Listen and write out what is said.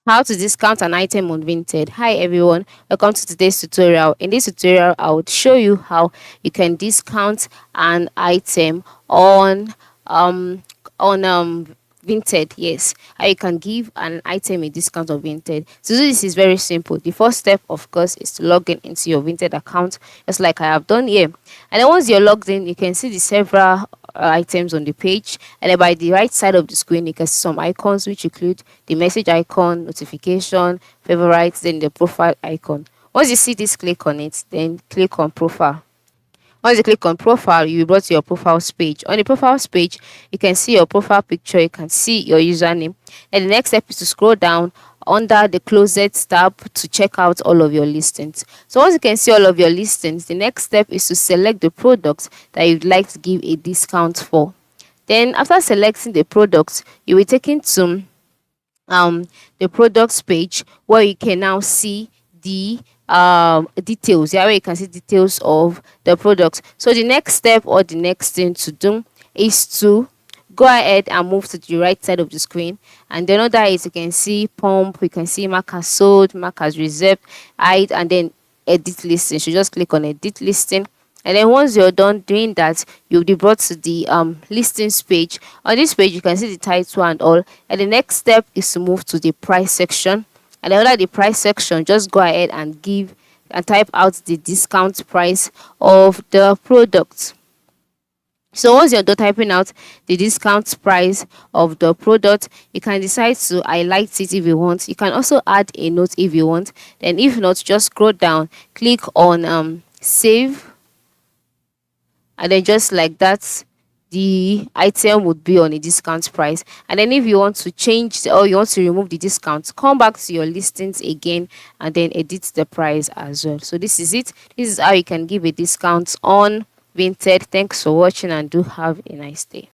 How to discount an item on Vinted. Hi everyone, welcome to today's tutorial. In this tutorial, I would show you how you can discount an item um on Vinted. Yes, how you can give an item a discount on Vinted. To do this is very simple. The first step, of course, is to log in into your Vinted account, just like I have done here. And then once you're logged in, you can see the several items on the page, and then by the right side of the screen you can see some icons which include the message icon, notification, favorites, then the profile icon. Once you see this, click on it, then click on profile. Once you click on profile, you'll be brought to your profiles page. On the profiles page, you can see your profile picture, you can see your username. And the next step is to scroll down under the closets tab to check out all of your listings. So once you can see all of your listings, the next step is to select the products that you'd like to give a discount for. Then after selecting the products, you will be taken to um the products page where you can now see the details. Yeah, where you can see details of the products. So the next step or the next thing to do is to go ahead and move to the right side of the screen, and then under it you can see pump, you can see mark as sold, mark as reserved, hide, and then edit listing. So just click on edit listing, and then once you're done doing that, you'll be brought to the listings page. On this page you can see the title and all, and the next step is to move to the price section. And then under the price section, just go ahead and give and type out the discount price of the product. So once you're done typing out the discount price of the product, you can decide to highlight it if you want. You can also add a note if you want. Then if not, just scroll down, click on save, and then just like that, the item would be on a discount price. And then if you want to change or you want to remove the discount, come back to your listings again and then edit the price as well. So this is it. This is how you can give a discount on Vinted. Thanks for watching and do have a nice day.